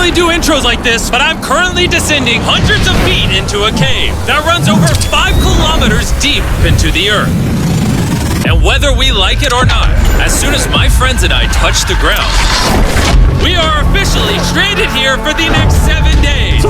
normally do intros like this, but I'm currently descending hundreds of feet into a cave that runs over 5 kilometers deep into the earth. And whether we like it or not, as soon as my friends and I touch the ground, we are officially stranded here for the next 7 days.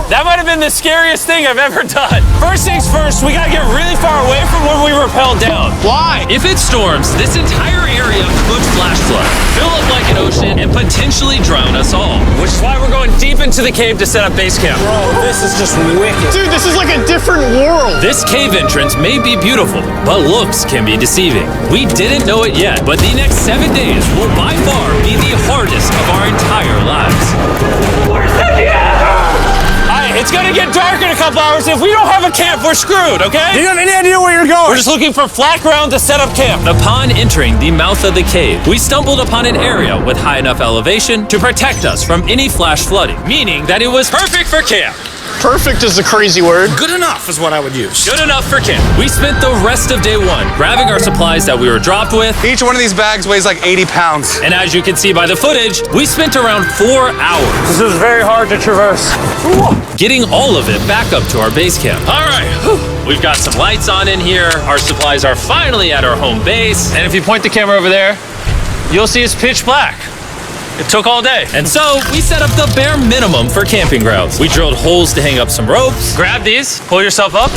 That might have been the scariest thing I've ever done. First things first, we gotta get really far away from where we rappelled down. Why? If it storms, this entire area could flash flood, fill up like an ocean, and potentially drown us all. Which is why we're going deep into the cave to set up base camp. Bro, this is just wicked. Dude, this is like a different world. This cave entrance may be beautiful, but looks can be deceiving. We didn't know it yet, but the next 7 days will by far be the hardest of our entire lives. Where's the It's gonna get dark in a couple hours. If we don't have a camp, we're screwed, okay? Do you have any idea where you're going? We're just looking for flat ground to set up camp. Upon entering the mouth of the cave, we stumbled upon an area with high enough elevation to protect us from any flash flooding, meaning that it was perfect for camp. Perfect is a crazy word. Good enough is what I would use. Good enough for camp. We spent the rest of day one grabbing our supplies that we were dropped with. Each one of these bags weighs like 80 pounds. And as you can see by the footage, we spent around 4 hours. This is very hard to traverse. Getting all of it back up to our base camp. All right, we've got some lights on in here. Our supplies are finally at our home base. And if you point the camera over there, you'll see it's pitch black. It took all day. And so we set up the bare minimum for camping grounds. We drilled holes to hang up some ropes. Grab these, pull yourself up.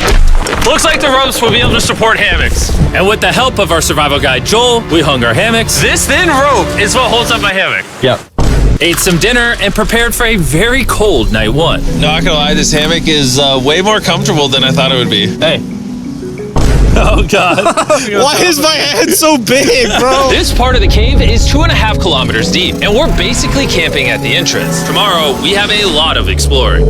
Looks like the ropes will be able to support hammocks. And with the help of our survival guide, Joel, we hung our hammocks. This thin rope is what holds up my hammock. Yep. Ate some dinner and prepared for a very cold night one. Not gonna lie, this hammock is way more comfortable than I thought it would be. Hey. Oh, God. Why is my head so big, bro? This part of the cave is 2.5 kilometers deep, and we're basically camping at the entrance. Tomorrow, we have a lot of exploring.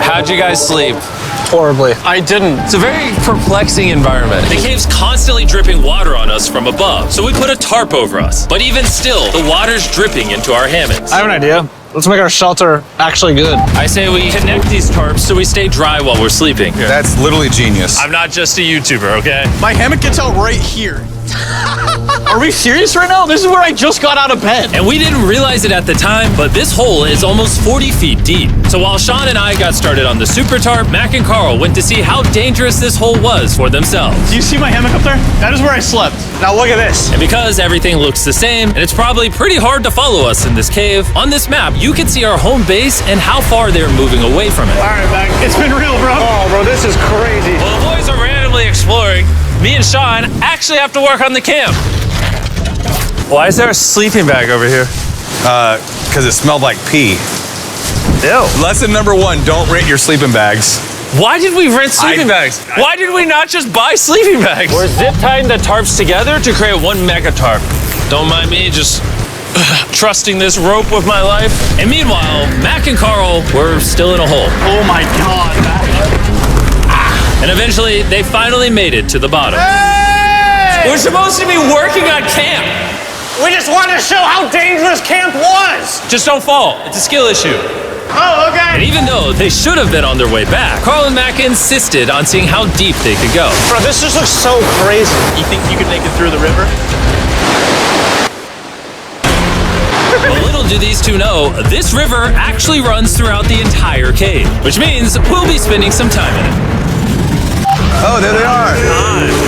How'd you guys sleep? Horribly. I didn't. It's a very perplexing environment. The cave's constantly dripping water on us from above, so we put a tarp over us. But even still, the water's dripping into our hammocks. I have an idea. Let's make our shelter actually good. I say we connect these tarps so we stay dry while we're sleeping. That's literally genius. I'm not just a YouTuber, okay? My hammock gets out right here. Are we serious right now? This is where I just got out of bed. And we didn't realize it at the time, but this hole is almost 40 feet deep. So while Sean and I got started on the super tarp, Mac and Carl went to see how dangerous this hole was for themselves. Do you see my hammock up there? That is where I slept. Now look at this. And because everything looks the same, and it's probably pretty hard to follow us in this cave, on this map, you can see our home base and how far they're moving away from it. All right, Mac. It's been real, bro. Oh, bro, this is crazy. While the boys are randomly exploring, me and Sean actually have to work on the camp. Why is there a sleeping bag over here? Because it smelled like pee. Ew. Lesson number 1, don't rent your sleeping bags. Why did we rent sleeping bags? Why did we not just buy sleeping bags? We're zip tying the tarps together to create one mega tarp. Don't mind me just trusting this rope with my life. And meanwhile, Mac and Carl were still in a hole. Oh my God, Mac. And eventually, they finally made it to the bottom. Hey! We're supposed to be working on camp. We just wanted to show how dangerous camp was. Just don't fall. It's a skill issue. Oh, okay. And even though they should have been on their way back, Carl and Mac insisted on seeing how deep they could go. Bro, this just looks so crazy. You think you could make it through the river? Well, little do these two know, this river actually runs throughout the entire cave, which means we'll be spending some time in it. Oh, there they are.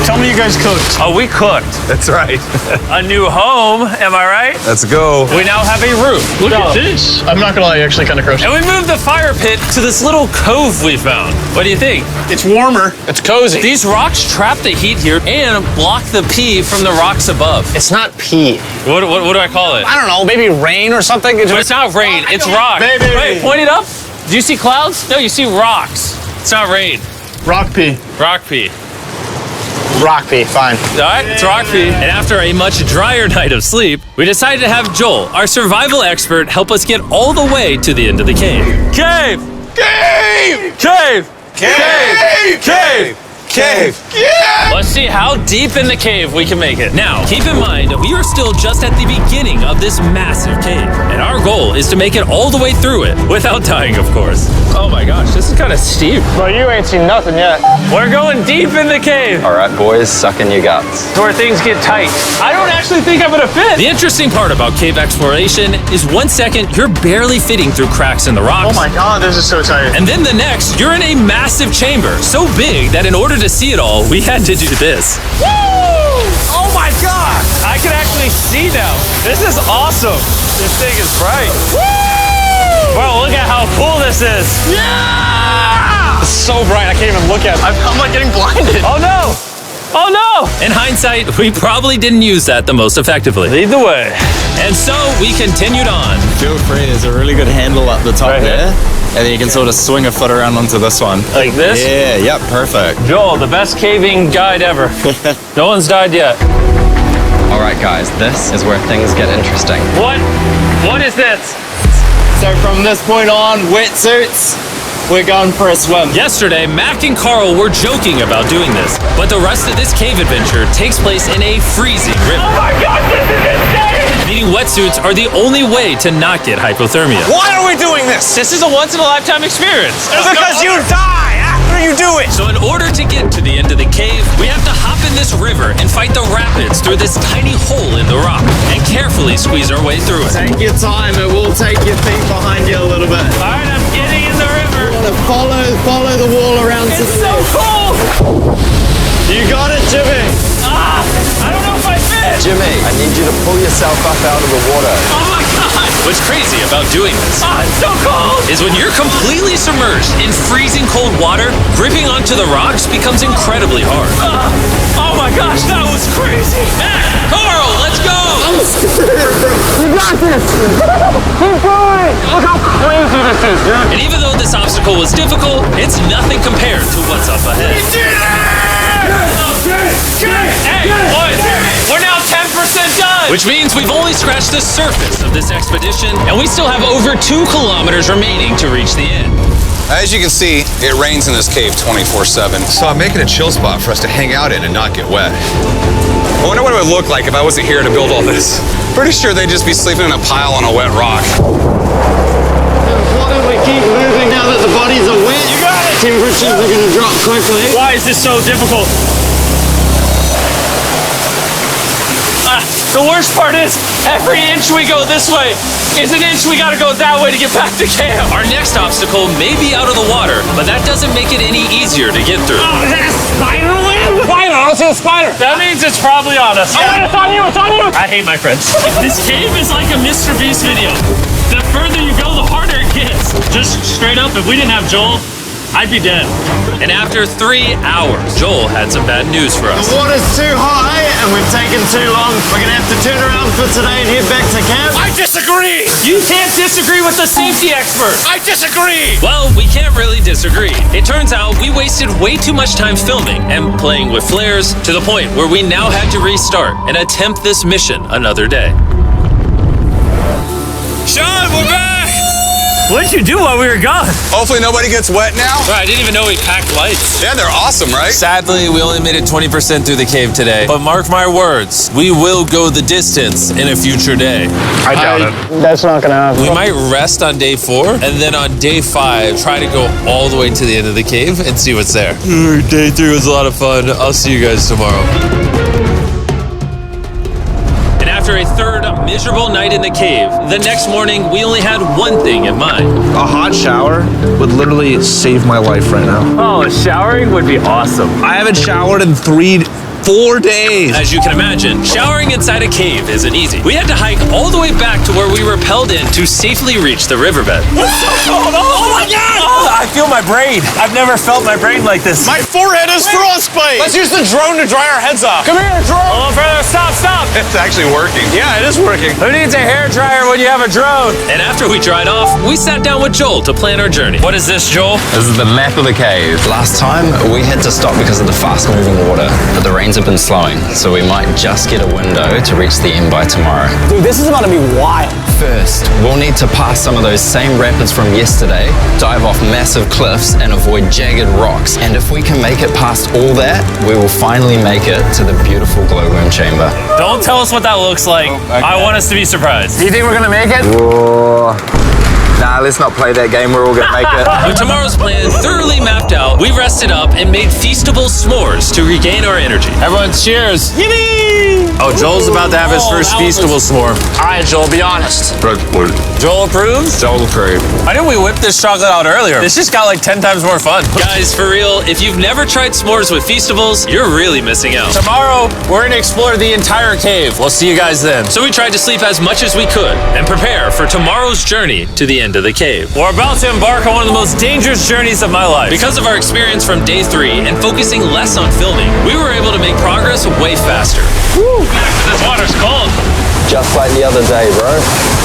Tell me you guys cooked. Oh, we cooked. That's right. A new home, am I right? Let's go. We now have a roof. Look at this. I'm not gonna lie, actually kind of gross. And we moved the fire pit to this little cove we found. What do you think? It's warmer. It's cozy. These rocks trap the heat here and block the pee from the rocks above. It's not pee. What do I call it? I don't know, maybe rain or something. But it's not rain, it's rock. Baby. Wait, point it up. Do you see clouds? No, you see rocks. It's not rain. Rock pee. Rock pee. Rock pee, fine. All right, it's rock pee. And after a much drier night of sleep, we decided to have Joel, our survival expert, help us get all the way to the end of the cave. Cave! Cave! Cave! Cave! Cave! Cave! Yeah! Let's see how deep in the cave we can make it. Now, keep in mind, we are still just at the beginning of this massive cave, and our goal is to make it all the way through it, without dying, of course. Oh my gosh, this is kind of steep. Well, you ain't seen nothing yet. We're going deep in the cave. All right, boys, suck in your guts. It's where things get tight. I don't actually think I'm gonna fit. The interesting part about cave exploration is 1 second, you're barely fitting through cracks in the rocks. Oh my God, this is so tight. And then the next, you're in a massive chamber, so big that in order to see it all, we had to do this. Woo! Oh my God! I can actually see now. This is awesome. This thing is bright. Woo! Bro, look at how cool this is. Yeah! It's so bright, I can't even look at it. I'm like getting blinded. Oh no! Oh no! In hindsight, we probably didn't use that the most effectively. Lead the way. And so we continued on. Feel free, there's a really good handle up the top Right here? there. And then you can sort of swing a foot around onto this one. Like this? Yeah, yep, perfect. Joel, the best caving guide ever. No one's died yet. All right, guys, this is where things get interesting. What? What is this? So from this point on, wetsuits, we're going for a swim. Yesterday, Mac and Carl were joking about doing this, but the rest of this cave adventure takes place in a freezing river. Oh my God, this is insane! Needing wetsuits are the only way to not get hypothermia. Why are we doing this? This is a once-in-a-lifetime experience. It's because you die after you do it. So in order to get to the end of the cave, we have to hop in this river and fight the rapids through this tiny hole in the rock and carefully squeeze our way through it. Take your time, it will take your feet behind you a little bit. All right, I'm getting in the river. Follow the wall around to It's the so left. cool. You got it, Jimmy. Ah, I don't know if I fit. Jimmy, I need you to pull yourself up out of the water. Oh my God. What's crazy about doing this Ah, it's so cold. is when you're completely submerged in freezing cold water, gripping onto the rocks becomes incredibly hard. Oh my gosh, that was crazy. Mac, Carl, let's go! You got this. Keep going. Look how crazy this is, dude. And even though this obstacle was difficult, it's nothing compared to what's up ahead. Hey, boys, we're now 10% done. Which means we've only scratched the surface of this expedition, and we still have over 2 kilometers remaining to reach the end. As you can see, it rains in this cave 24/7. So I'm making a chill spot for us to hang out in and not get wet. I wonder what it would look like if I wasn't here to build all this. Pretty sure they'd just be sleeping in a pile on a wet rock. Why don't we keep moving now that the bodies are wet? You got it. Temperatures are going to drop quickly. Why is this so difficult? The worst part is, every inch we go this way is an inch we gotta go that way to get back to camp. Our next obstacle may be out of the water, but that doesn't make it any easier to get through. Oh, is that a spider web? Spider, I don't see a spider. That means it's probably on us. Oh, it's on you, it's on you. I hate my friends. This cave is like a Mr. Beast video. The further you go, the harder it gets. Just straight up, if we didn't have Joel, I'd be dead. And after 3 hours, Joel had some bad news for us. The water's too high and we've taken too long. We're going to have to turn around for today and head back to camp. I disagree. You can't disagree with the safety expert. I disagree. Well, we can't really disagree. It turns out we wasted way too much time filming and playing with flares to the point where we now had to restart and attempt this mission another day. Sean, we're back. What did you do while we were gone? Hopefully nobody gets wet now. I didn't even know we packed lights. Yeah, they're awesome, right? Sadly, we only made it 20% through the cave today. But mark my words, we will go the distance in a future day. I doubt it. That's not gonna happen. We might rest on day 4, and then on day 5, try to go all the way to the end of the cave and see what's there. Day 3 was a lot of fun. I'll see you guys tomorrow. And after a third miserable night in the cave, the next morning we only had one thing in mind. A hot shower would literally save my life right now. Oh, showering would be awesome. I haven't showered in 4 days. As you can imagine, showering inside a cave isn't easy. We had to hike all the way back to where we rappelled in to safely reach the riverbed. It's so cold. Oh my God. I feel my brain. I've never felt my brain like this. My forehead is frostbite. Let's use the drone to dry our heads off. Come here, drone. A little further. Stop, stop. It's actually working. Yeah, it is working. Who needs a hair dryer when you have a drone? And after we dried off, we sat down with Joel to plan our journey. What is this, Joel? This is the map of the cave. Last time, we had to stop because of the fast-moving water, but the rains have been slowing, so we might just get a window to reach the end by tomorrow. Dude, this is about to be wild. First, we'll need to pass some of those same rapids from yesterday, dive off massive cliffs, and avoid jagged rocks. And if we can make it past all that, we will finally make it to the beautiful glowworm chamber. Don't tell us what that looks like. I want us to be surprised. Do you think we're gonna make it? Whoa. Nah, let's not play that game. We're all gonna make it. With tomorrow's plan thoroughly mapped out, we rested up and made feastable s'mores to regain our energy. Everyone cheers. Yippee! Oh, Joel's about to have his first feastable s'more. All right, Joel, be honest. Joel approves? Joel approved. Why didn't we whip this chocolate out earlier? This just got like 10 times more fun. Guys, for real, if you've never tried s'mores with feastables, you're really missing out. Tomorrow, we're gonna explore the entire cave. We'll see you guys then. So we tried to sleep as much as we could and prepare for tomorrow's journey to the end of the cave. We're about to embark on one of the most dangerous journeys of my life. Because of our experience from day 3 and focusing less on filming, we were able to make progress way faster. Woo! This water's cold. Just like the other day, bro.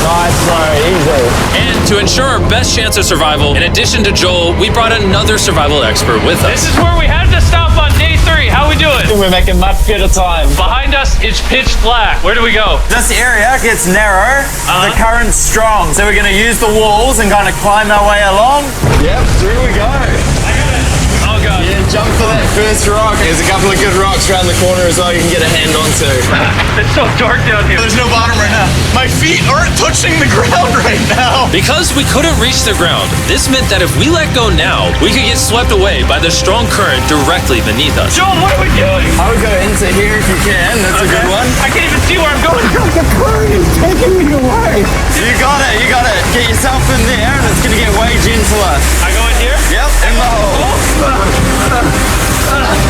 Nice, bro. Easy. And to ensure our best chance of survival, in addition to Joel, we brought another survival expert with us. This is where we had to stop on day 3. How we doing? We're making much better time. Behind us, it's pitch black. Where do we go? This area gets narrow, the current's strong, so we're going to use the walls and kind of climb our way along. Yep, through we go. Oh god. Yeah, jump for that first rock. There's a couple of good rocks around the corner as well you can get a hand onto. It's so dark down here. There's no bottom right now. My feet aren't touching the ground right now. Because we couldn't reach the ground, this meant that if we let go now, we could get swept away by the strong current directly beneath us. Joel, what are we doing? I would go into here if you can. That's a good one. I can't even see where I'm going. The current is taking me away. You got it. You got it. Get yourself in there and it's going to get way gentler. I go in here? Yep, in the hole.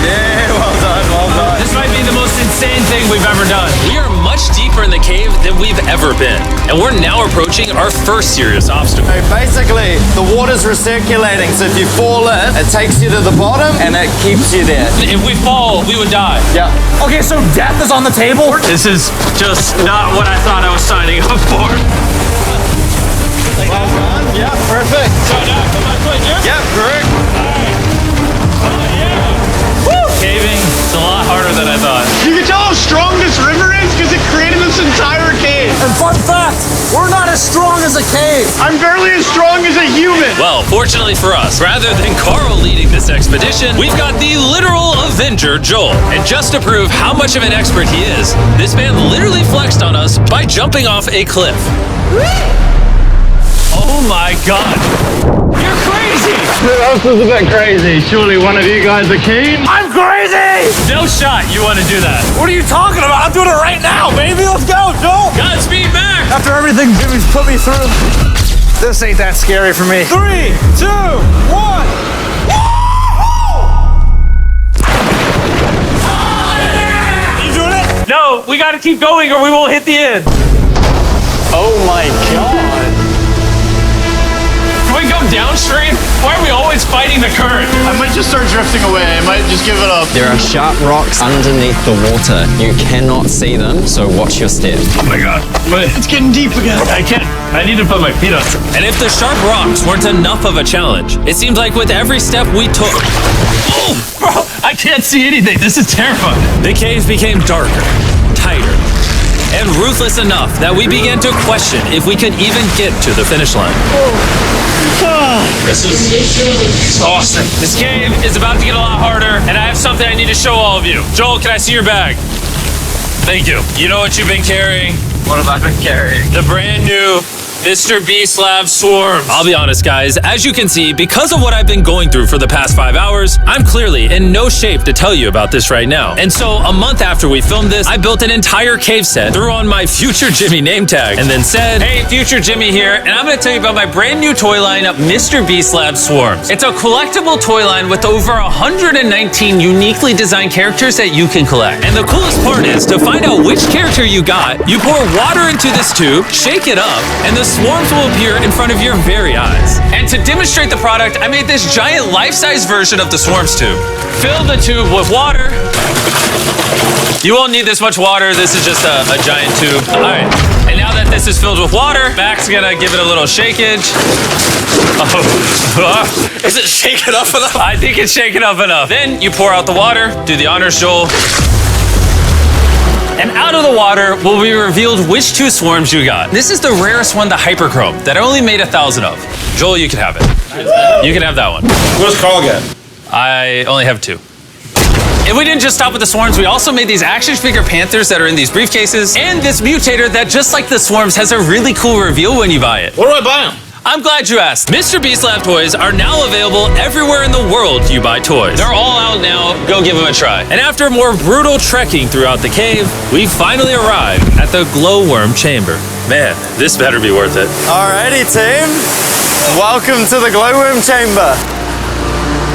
Yeah, well done, well done. This might be the most insane thing we've ever done. We are much deeper in the cave than we've ever been, and we're now approaching our first serious obstacle. So basically, the water's recirculating, so if you fall in, it takes you to the bottom and it keeps you there. If we fall, we would die. Yeah. Okay, so death is on the table? This is just not what I thought I was signing up for. Well done. Yeah, perfect. So now I put my foot here? Yeah, correct. Caving, it's a lot harder than I thought. You can tell how strong this river is because it created this entire cave. And fun fact, we're not as strong as a cave. I'm barely as strong as a human. Well, fortunately for us, rather than Carl leading this expedition, we've got the literal Avenger, Joel. And just to prove how much of an expert he is, this man literally flexed on us by jumping off a cliff. Oh my god. You're crazy! This is a bit crazy. Surely one of you guys are keen? I'm crazy! No shot you want to do that. What are you talking about? I'm doing it right now, baby. Let's go, Joel. Godspeed, Mac! After everything Jimmy's put me through, this ain't that scary for me. 3, 2, 1. You doing it? No, we gotta keep going or we won't hit the end. Oh my god. Can we go downstream? Why are we always fighting the current? I might just start drifting away. I might just give it up. There are sharp rocks underneath the water. You cannot see them, so watch your step. Oh my god. But It's getting deep again. I can't. I need to put my feet on. And if the sharp rocks weren't enough of a challenge, it seems like with every step we took, Oh, bro, I can't see anything. This is terrifying. the cave became darker, tighter, and ruthless enough that we began to question if we could even get to the finish line. This is exhausting. This cave is about to get a lot harder, and I have something I need to show all of you. Joel, can I see your bag? Thank you. You know what you've been carrying? What have I been carrying? The brand new Mr. Beast Lab Swarms. I'll be honest, guys, as you can see, because of what I've been going through for the past 5 hours, I'm clearly in no shape to tell you about this right now. And so, a month after we filmed this, I built an entire cave set, threw on my Future Jimmy name tag, and then said, hey, Future Jimmy here, and I'm gonna tell you about my brand new toy line of Mr. Beast Lab Swarms. It's a collectible toy line with over 119 uniquely designed characters that you can collect. And the coolest part is, to find out which character you got, you pour water into this tube, shake it up, and the swarms will appear in front of your very eyes. And to demonstrate the product, I made this giant life-size version of the swarms tube. Fill the tube with water. You won't need this much water. This is just a giant tube. All right. And now that this is filled with water, Mac's gonna give it a little shakeage. Oh. Is it shaken up enough? I think it's shaken up enough. Then you pour out the water. Do the honors, Joel. And out of the water will be revealed which 2 swarms you got. This is the rarest one, the hyperchrome, that I only made 1,000 of. Joel, you can have it. You can have that one. Where's Carl get? I only have 2. And we didn't just stop with the swarms, we also made these action figure panthers that are in these briefcases, and this mutator that, just like the swarms, has a really cool reveal when you buy it. Where do I buy them? I'm glad you asked. Mr. Beast Lab toys are now available everywhere in the world you buy toys. They're all out now, go give them a try. And after more brutal trekking throughout the cave, we finally arrived at the glowworm chamber. Man, this better be worth it. Alrighty, team. Welcome to the glowworm chamber.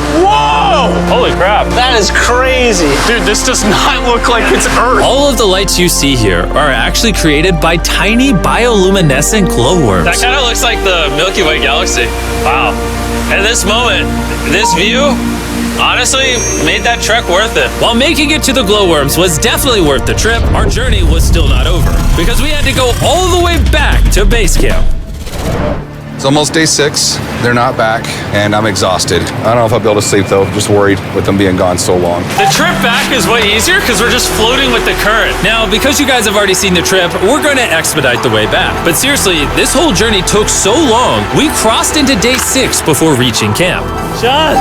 Whoa! Holy crap. That is crazy. Dude, this does not look like it's Earth. All of the lights you see here are actually created by tiny bioluminescent glowworms. That kind of looks like the Milky Way galaxy. Wow. At this moment, this view honestly made that trek worth it. While making it to the glowworms was definitely worth the trip, our journey was still not over because we had to go all the way back to base camp. It's almost day 6. They're not back, and I'm exhausted. I don't know if I'll be able to sleep, though. Just worried with them being gone so long. The trip back is way easier because we're just floating with the current. Now, because you guys have already seen the trip, we're going to expedite the way back. But seriously, this whole journey took so long, we crossed into day 6 before reaching camp. John.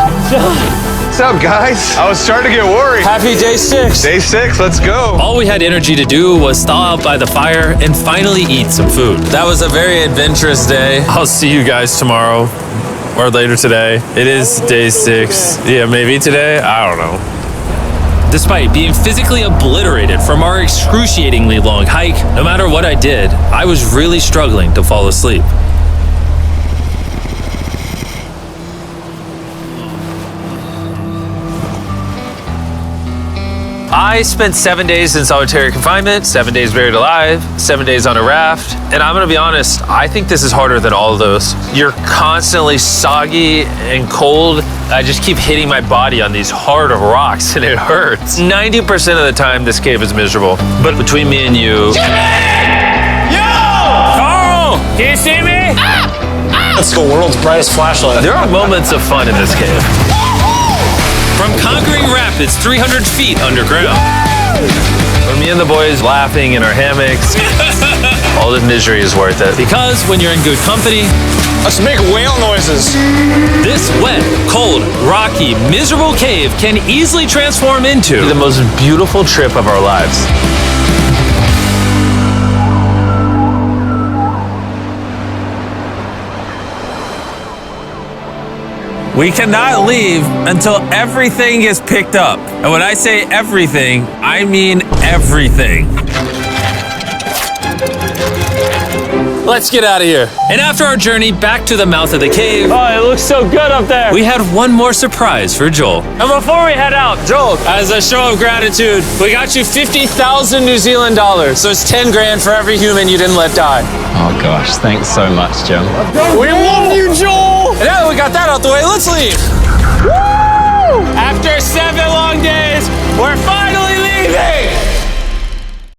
What's up, guys? I was starting to get worried. Happy day 6. Day 6, let's go. All we had energy to do was thaw out by the fire and finally eat some food. That was a very adventurous day. I'll see you guys tomorrow or later today. It is day 6. Yeah, maybe today. I don't know. Despite being physically obliterated from our excruciatingly long hike, no matter what I did, I was really struggling to fall asleep. I spent 7 days in solitary confinement, 7 days buried alive, 7 days on a raft, and I'm gonna be honest, I think this is harder than all of those. You're constantly soggy and cold. I just keep hitting my body on these hard rocks and it hurts. 90% of the time, this cave is miserable. But between me and you... Jimmy! Yo! Carl! Can you see me? That's the world's brightest flashlight. There are moments of fun in this cave. From conquering rapids 300 feet underground. From me and the boys laughing in our hammocks. All the misery is worth it. Because when you're in good company, Let's make whale noises. this wet, cold, rocky, miserable cave can easily transform into the most beautiful trip of our lives. We cannot leave until everything is picked up. And when I say everything, I mean everything. Let's get out of here. And after our journey back to the mouth of the cave, Oh, it looks so good up there. we had one more surprise for Joel. And before we head out, Joel, as a show of gratitude, we got you 50,000 New Zealand dollars. So it's 10 grand for every human you didn't let die. Oh gosh, thanks so much, Jim. We love you, Joel! And now that we got that out the way, let's leave. Woo! After 7 long days, we're finally leaving!